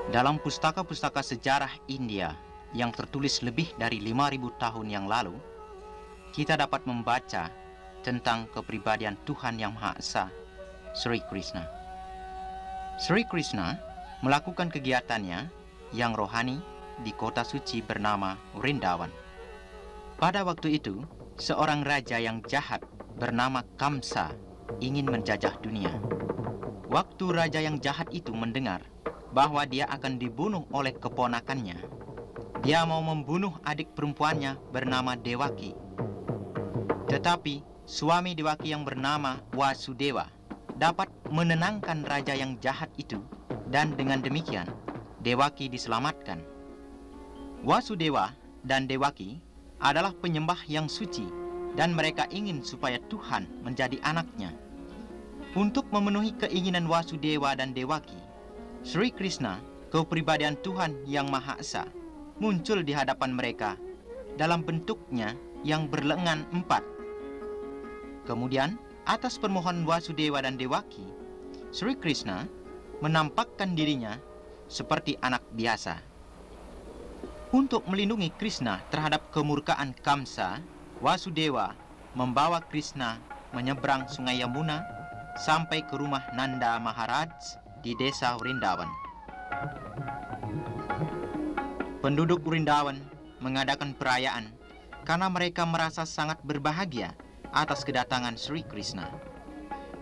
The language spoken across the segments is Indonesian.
Dalam pustaka-pustaka sejarah India yang tertulis lebih dari 5.000 tahun yang lalu, kita dapat membaca tentang kepribadian Tuhan Yang Maha Esa, Sri Krishna. Sri Krishna melakukan kegiatannya yang rohani di kota suci bernama Vrindavan. Pada waktu itu, seorang raja yang jahat bernama Kamsa ingin menjajah dunia. Waktu raja yang jahat itu mendengar bahwa dia akan dibunuh oleh keponakannya, dia mau membunuh adik perempuannya bernama Dewaki. Tetapi suami Dewaki yang bernama Wasudewa dapat menenangkan raja yang jahat itu, dan dengan demikian Dewaki diselamatkan. Wasudewa dan Dewaki adalah penyembah yang suci, dan mereka ingin supaya Tuhan menjadi anaknya. Untuk memenuhi keinginan Wasudewa dan Dewaki, Sri Krishna, kepribadian Tuhan Yang Maha Esa, muncul di hadapan mereka dalam bentuknya yang berlengan 4. Kemudian, atas permohonan Wasudewa dan Dewaki, Sri Krishna menampakkan dirinya seperti anak biasa. Untuk melindungi Krishna terhadap kemurkaan Kamsa, Wasudewa membawa Krishna menyeberang sungai Yamuna sampai ke rumah Nanda Maharaj di desa Vrindavan. Penduduk Vrindavan mengadakan perayaan karena mereka merasa sangat berbahagia atas kedatangan Sri Krishna.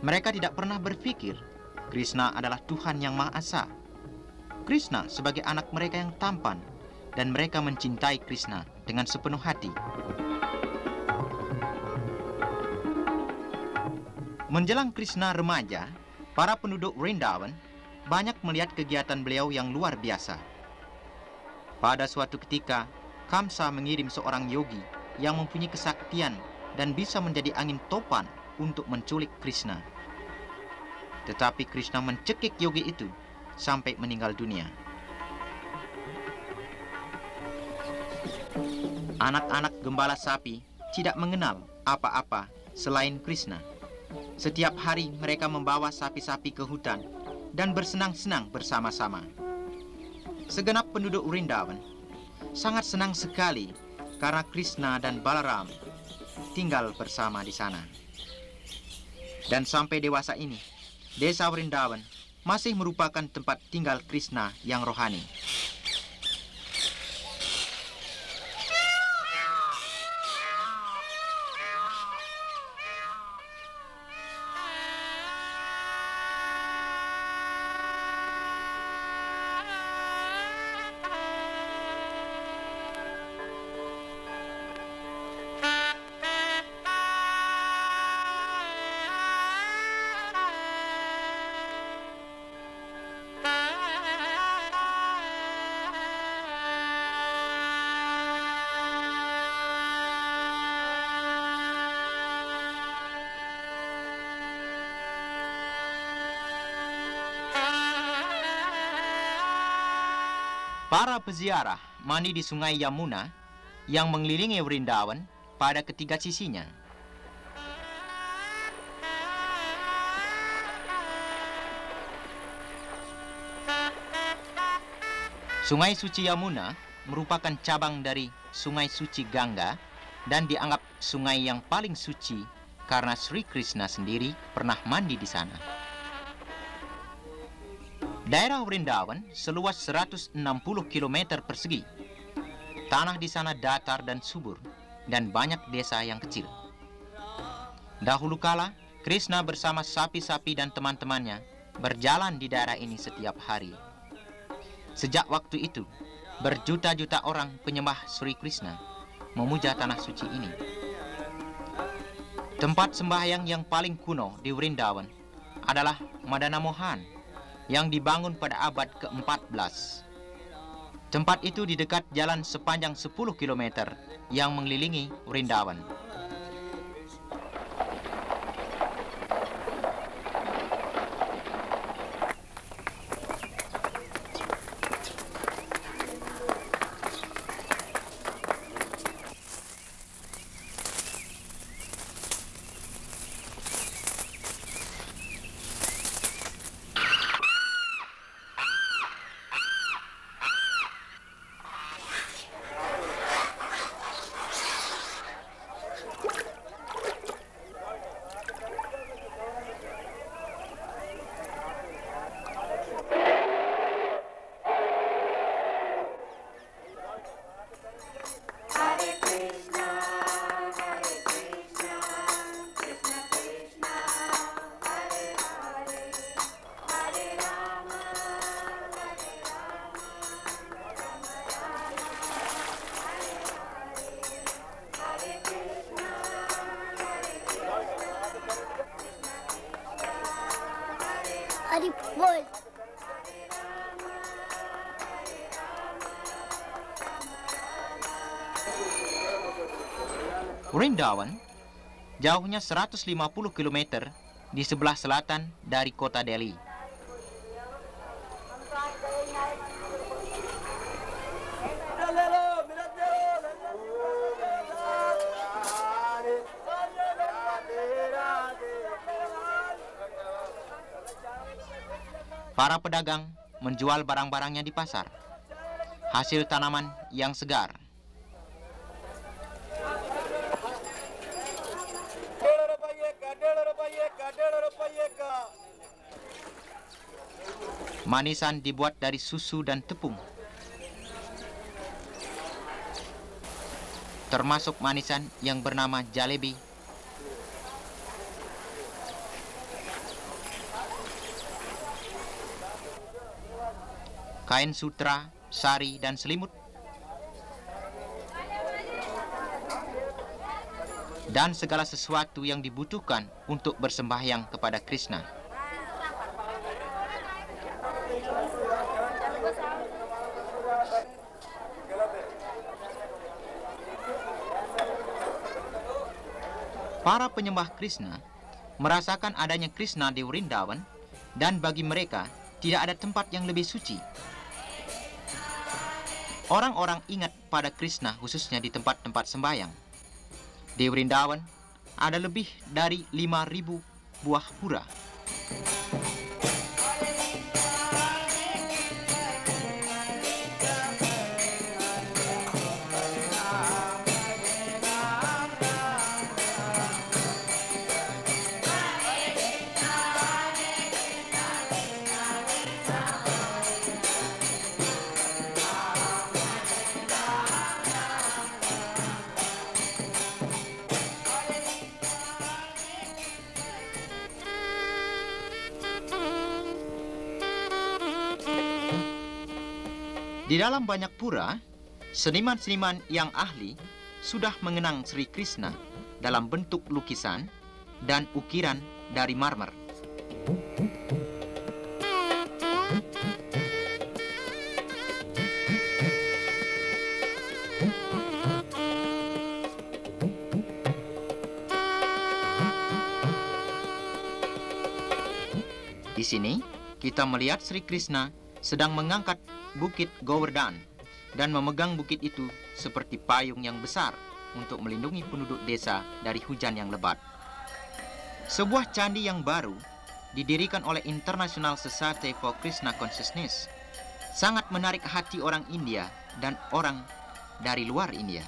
Mereka tidak pernah berpikir Krishna adalah Tuhan Yang Maha Esa. Krishna sebagai anak mereka yang tampan, dan mereka mencintai Krishna dengan sepenuh hati. Menjelang Krishna remaja, para penduduk Vrindavan banyak melihat kegiatan beliau yang luar biasa. Pada suatu ketika, Kamsa mengirim seorang yogi yang mempunyai kesaktian dan bisa menjadi angin topan untuk menculik Krishna. Tetapi Krishna mencekik yogi itu sampai meninggal dunia. Anak-anak gembala sapi tidak mengenal apa-apa selain Krishna. Setiap hari mereka membawa sapi-sapi ke hutan dan bersenang-senang bersama-sama. Segenap penduduk Vrindavan sangat senang sekali karena Krishna dan Balaram tinggal bersama di sana. Dan sampai dewasa ini, desa Vrindavan masih merupakan tempat tinggal Krishna yang rohani. Para peziarah mandi di sungai Yamuna yang mengelilingi Vrindavan pada ketiga sisinya. Sungai suci Yamuna merupakan cabang dari sungai suci Gangga dan dianggap sungai yang paling suci karena Sri Krishna sendiri pernah mandi di sana. Daerah Vrindavan seluas 160 km persegi. Tanah di sana datar dan subur, dan banyak desa yang kecil. Dahulu kala, Krishna bersama sapi-sapi dan teman-temannya berjalan di daerah ini setiap hari. Sejak waktu itu, berjuta-juta orang penyembah Sri Krishna memuja tanah suci ini. Tempat sembahyang yang paling kuno di Vrindavan adalah Madana Mohan yang dibangun pada abad ke-14. Tempat itu di dekat jalan sepanjang 10 km yang mengelilingi Vrindavan. Ari boy. Vrindavan jauhnya 150 km di sebelah selatan dari kota Delhi. Para pedagang menjual barang-barangnya di pasar, hasil tanaman yang segar. Manisan dibuat dari susu dan tepung, termasuk manisan yang bernama jalebi. Kain sutra, sari, dan selimut, dan segala sesuatu yang dibutuhkan untuk bersembahyang kepada Krishna. Para penyembah Krishna merasakan adanya Krishna di Vrindavan, dan bagi mereka tidak ada tempat yang lebih suci. Orang-orang ingat pada Krishna khususnya di tempat-tempat sembahyang. Di Vrindavan ada lebih dari 5.000 buah pura. Di dalam banyak pura, seniman-seniman yang ahli sudah mengenang Sri Krishna dalam bentuk lukisan dan ukiran dari marmer. Di sini, kita melihat Sri Krishna sedang mengangkat bukit Govardhan dan memegang bukit itu seperti payung yang besar untuk melindungi penduduk desa dari hujan yang lebat. Sebuah candi yang baru didirikan oleh International Society for Krishna Consciousness sangat menarik hati orang India dan orang dari luar India.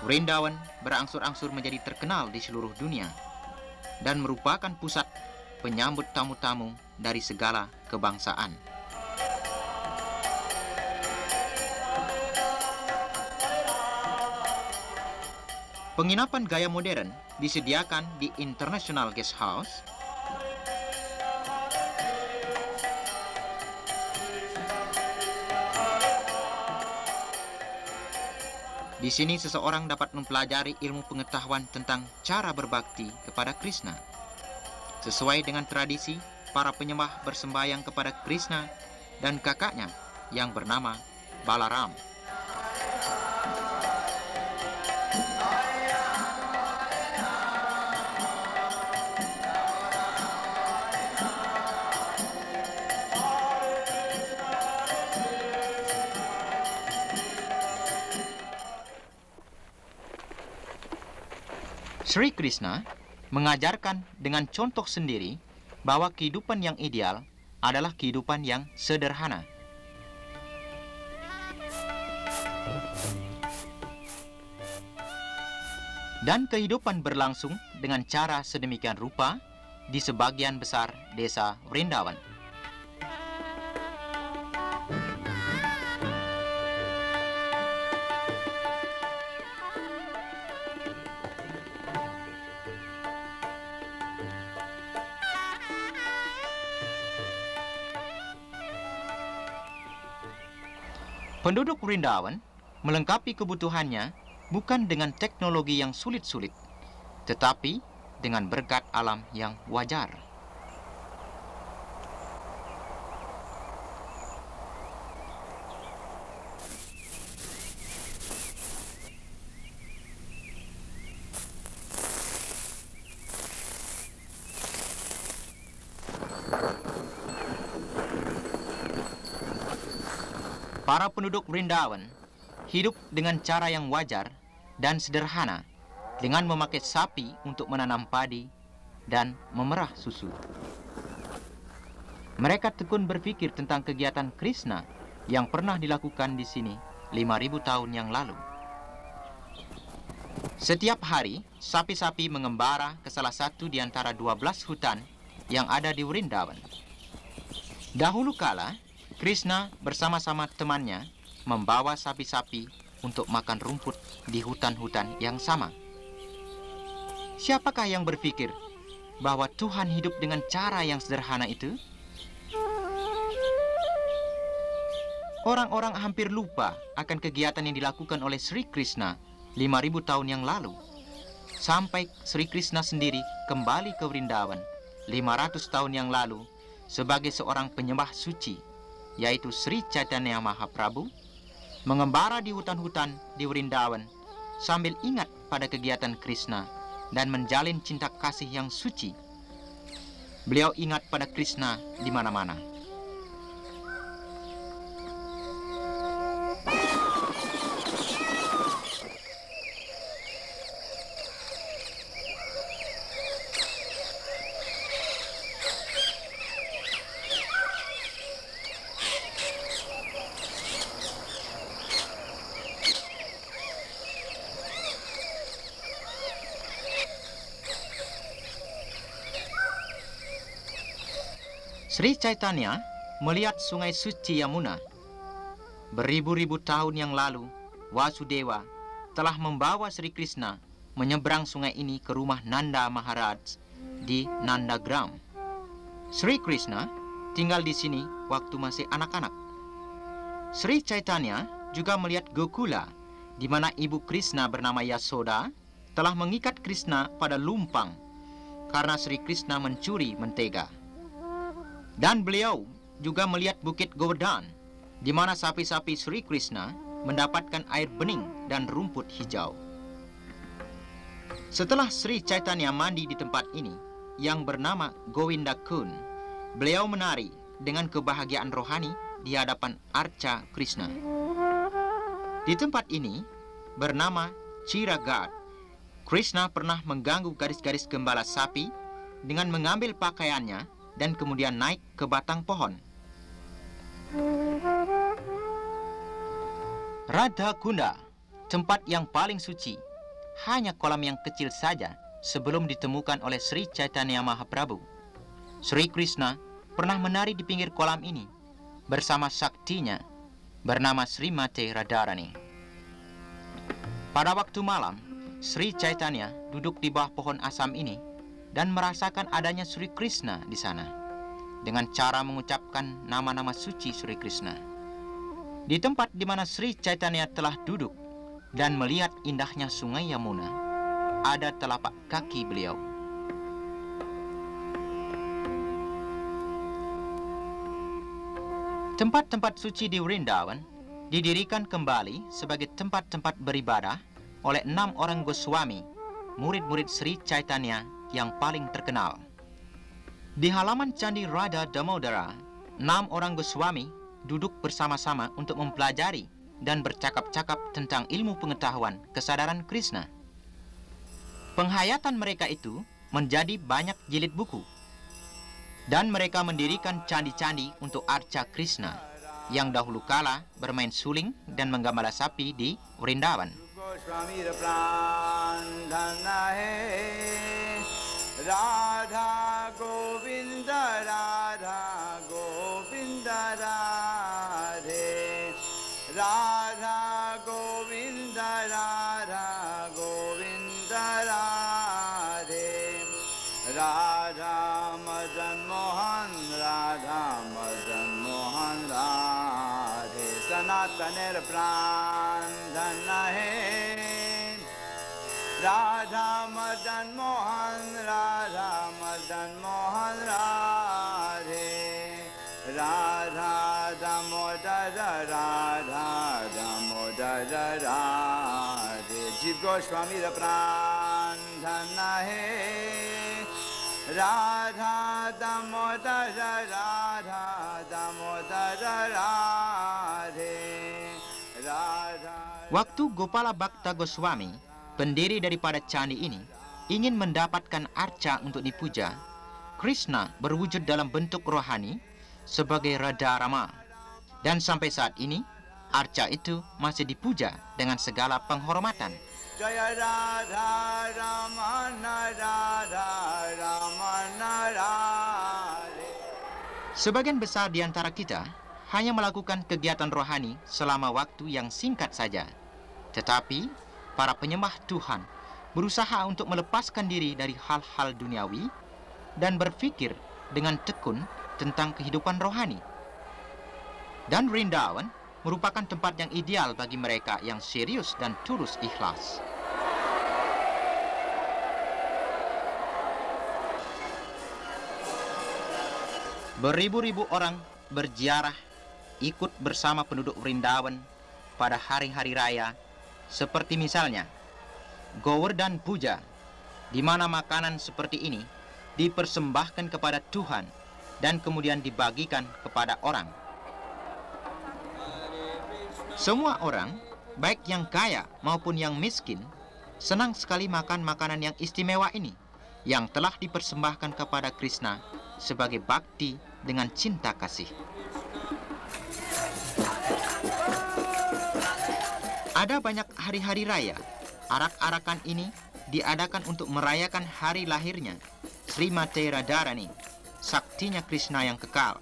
Vrindavan berangsur-angsur menjadi terkenal di seluruh dunia dan merupakan pusat penyambut tamu-tamu dari segala kebangsaan. Penginapan gaya modern disediakan di International Guest House, di sini seseorang dapat mempelajari ilmu pengetahuan tentang cara berbakti kepada Krishna. Sesuai dengan tradisi, para penyembah bersembahyang kepada Krishna dan kakaknya yang bernama Balaram. Sri Krishna mengajarkan dengan contoh sendiri bahwa kehidupan yang ideal adalah kehidupan yang sederhana. Dan kehidupan berlangsung dengan cara sedemikian rupa di sebagian besar desa Vrindavan. Penduduk Vrindavan melengkapi kebutuhannya bukan dengan teknologi yang sulit-sulit, tetapi dengan berkat alam yang wajar. Para penduduk Vrindavan hidup dengan cara yang wajar dan sederhana dengan memakai sapi untuk menanam padi dan memerah susu. Mereka tekun berpikir tentang kegiatan Krishna yang pernah dilakukan di sini 5.000 tahun yang lalu. Setiap hari, sapi-sapi mengembara ke salah satu di antara 12 hutan yang ada di Vrindavan. Dahulu kala, Krishna bersama-sama temannya membawa sapi-sapi untuk makan rumput di hutan-hutan yang sama. Siapakah yang berpikir bahwa Tuhan hidup dengan cara yang sederhana itu? Orang-orang hampir lupa akan kegiatan yang dilakukan oleh Sri Krishna 5.000 tahun yang lalu. Sampai Sri Krishna sendiri kembali ke Vrindavan 500 tahun yang lalu sebagai seorang penyembah suci, yaitu Sri Chaitanya Mahaprabhu, mengembara di hutan-hutan di Vrindavan sambil ingat pada kegiatan Krishna dan menjalin cinta kasih yang suci. Beliau ingat pada Krishna di mana-mana. Sri Chaitanya melihat sungai suci Yamuna. Beribu-ribu tahun yang lalu, Vasudeva telah membawa Sri Krishna menyeberang sungai ini ke rumah Nanda Maharaj di Nandagram. Sri Krishna tinggal di sini waktu masih anak-anak. Sri Chaitanya juga melihat Gokula, di mana ibu Krishna bernama Yasoda telah mengikat Krishna pada lumpang karena Sri Krishna mencuri mentega. Dan beliau juga melihat Bukit Govardhan, di mana sapi-sapi Sri Krishna mendapatkan air bening dan rumput hijau. Setelah Sri Chaitanya mandi di tempat ini, yang bernama Govinda Kun, beliau menari dengan kebahagiaan rohani di hadapan arca Krishna. Di tempat ini, bernama Chiraghat, Krishna pernah mengganggu garis-garis gembala sapi dengan mengambil pakaiannya dan kemudian naik ke batang pohon. Radha Kunda, tempat yang paling suci, hanya kolam yang kecil saja sebelum ditemukan oleh Sri Chaitanya Mahaprabhu. Sri Krishna pernah menari di pinggir kolam ini bersama saktinya bernama Srimati Radharani. Pada waktu malam, Sri Chaitanya duduk di bawah pohon asam ini dan merasakan adanya Sri Krishna di sana dengan cara mengucapkan nama-nama suci Sri Krishna. Di tempat di mana Sri Chaitanya telah duduk dan melihat indahnya sungai Yamuna, ada telapak kaki beliau. Tempat-tempat suci di Vrindavan didirikan kembali sebagai tempat-tempat beribadah oleh 6 orang Goswami, murid-murid Sri Chaitanya yang paling terkenal. Di halaman Candi Radha Damodara, 6 orang Goswami duduk bersama-sama untuk mempelajari dan bercakap-cakap tentang ilmu pengetahuan kesadaran Krishna. Penghayatan mereka itu menjadi banyak jilid buku, dan mereka mendirikan candi-candi untuk arca Krishna yang dahulu kala bermain suling dan menggembala sapi di Vrindavan. Radha Govinda Radha Govinda Radhe Radha Govinda Radha Govinda Radhe Radha Madan Mohan Radhe Sanataner Pran Dhanna Hai Radha Madan Mohan Radhe Radha Damodara Radhe Jiv Goswami da Pran Dhanna Hai Radha Damodara Radhe Waktu Gopala Bhatta Goswami, pendiri daripada candi ini, ingin mendapatkan arca untuk dipuja, Krishna berwujud dalam bentuk rohani sebagai Radha Rama. Dan sampai saat ini, arca itu masih dipuja dengan segala penghormatan. Jaya Radha Ramana Radha Ramana Radhe. Sebagian besar di antara kita hanya melakukan kegiatan rohani selama waktu yang singkat saja. Tetapi, para penyembah Tuhan berusaha untuk melepaskan diri dari hal-hal duniawi dan berpikir dengan tekun tentang kehidupan rohani. Dan Vrindavan merupakan tempat yang ideal bagi mereka yang serius dan tulus ikhlas. Beribu-ribu orang berziarah ikut bersama penduduk Vrindavan pada hari-hari raya, seperti misalnya Govardhan Puja, di mana makanan seperti ini dipersembahkan kepada Tuhan dan kemudian dibagikan kepada orang. Semua orang, baik yang kaya maupun yang miskin, senang sekali makan makanan yang istimewa ini, yang telah dipersembahkan kepada Krishna sebagai bakti dengan cinta kasih. Ada banyak hari-hari raya. Arak-arakan ini diadakan untuk merayakan hari lahirnya Srimati Radharani, saktinya Krishna yang kekal.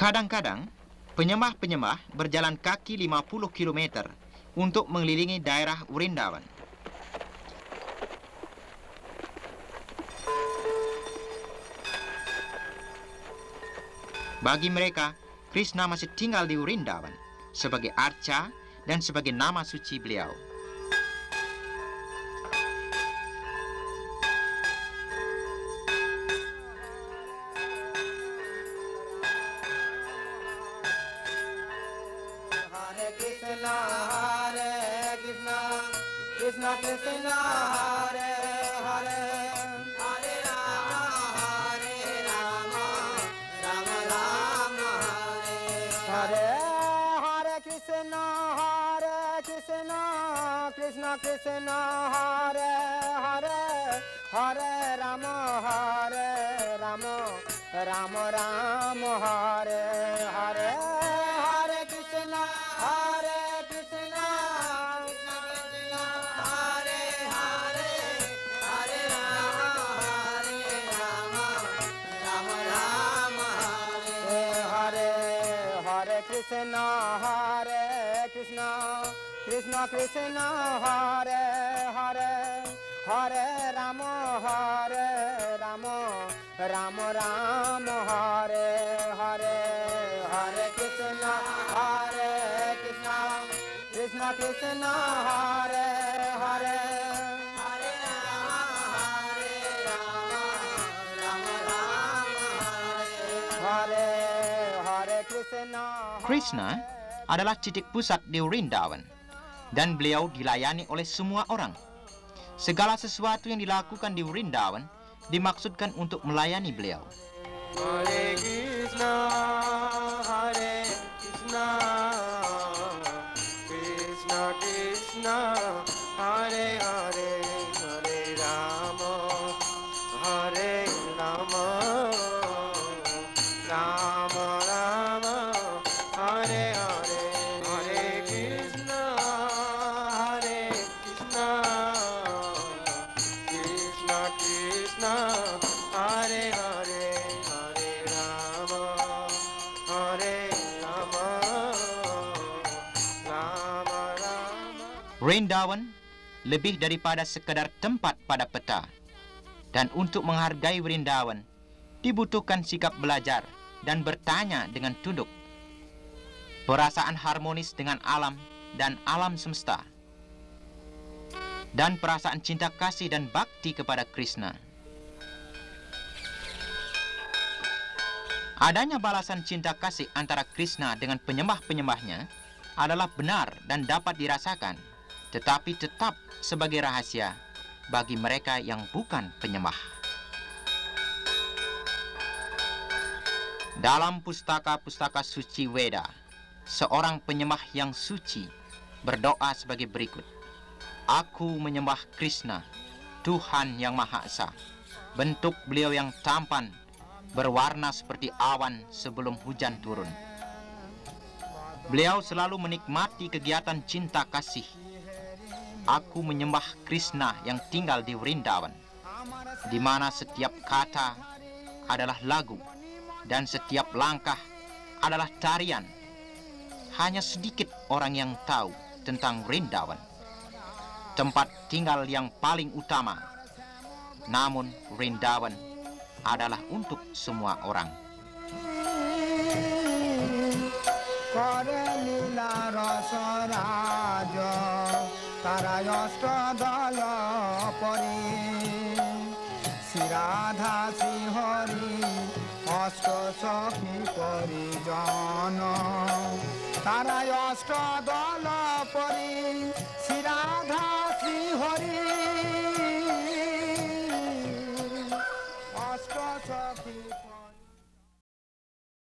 Kadang-kadang, penyembah-penyembah berjalan kaki 50 km untuk mengelilingi daerah Vrindavan. Bagi mereka, Krishna masih tinggal di Vrindavan sebagai arca dan sebagai nama suci beliau. Krishna Krishna Hare Hare Hare Rama Hare Rama Rama Rama Hare Hare Krishna Krishna Krishna Hare Hare Hare Rama Rama Rama Hare Hare Hare Krishna Krishna Krishna Hare Hare Hare Rama Rama Rama Hare Hare Hare Krishna Krishna Krishna Hare Hare Hare Rama Hare Hare Krishna. Krishna adalah titik pusat di Vrindavan, dan beliau dilayani oleh semua orang. Segala sesuatu yang dilakukan di Vrindavan dimaksudkan untuk melayani beliau. Hare Krishna, Krishna Krishna, Hare Hare, Hare Rama, Rama Rama, Hare Hare, Hare Krishna, Krishna Krishna, Hare Hare, Hare Rama, Rama Rama. Vrindavan lebih daripada sekadar tempat pada peta. Dan untuk menghargai Vrindavan, dibutuhkan sikap belajar dan bertanya dengan tunduk. Perasaan harmonis dengan alam dan alam semesta. dan perasaan cinta kasih dan bakti kepada Krishna. Adanya balasan cinta kasih antara Krishna dengan penyembah-penyembahnya adalah benar dan dapat dirasakan, tetapi tetap sebagai rahasia bagi mereka yang bukan penyembah. Dalam pustaka-pustaka suci Weda, seorang penyembah yang suci berdoa sebagai berikut. Aku menyembah Krishna, Tuhan yang Maha Esa. Bentuk beliau yang tampan, berwarna seperti awan sebelum hujan turun. Beliau selalu menikmati kegiatan cinta kasih. Aku menyembah Krishna yang tinggal di Vrindavan, di mana setiap kata adalah lagu dan setiap langkah adalah tarian. Hanya sedikit orang yang tahu tentang Vrindavan, tempat tinggal yang paling utama. Namun Vrindavan adalah untuk semua orang. তারা অষ্ট দল পরি শ্রী রাধা শ্রী হরি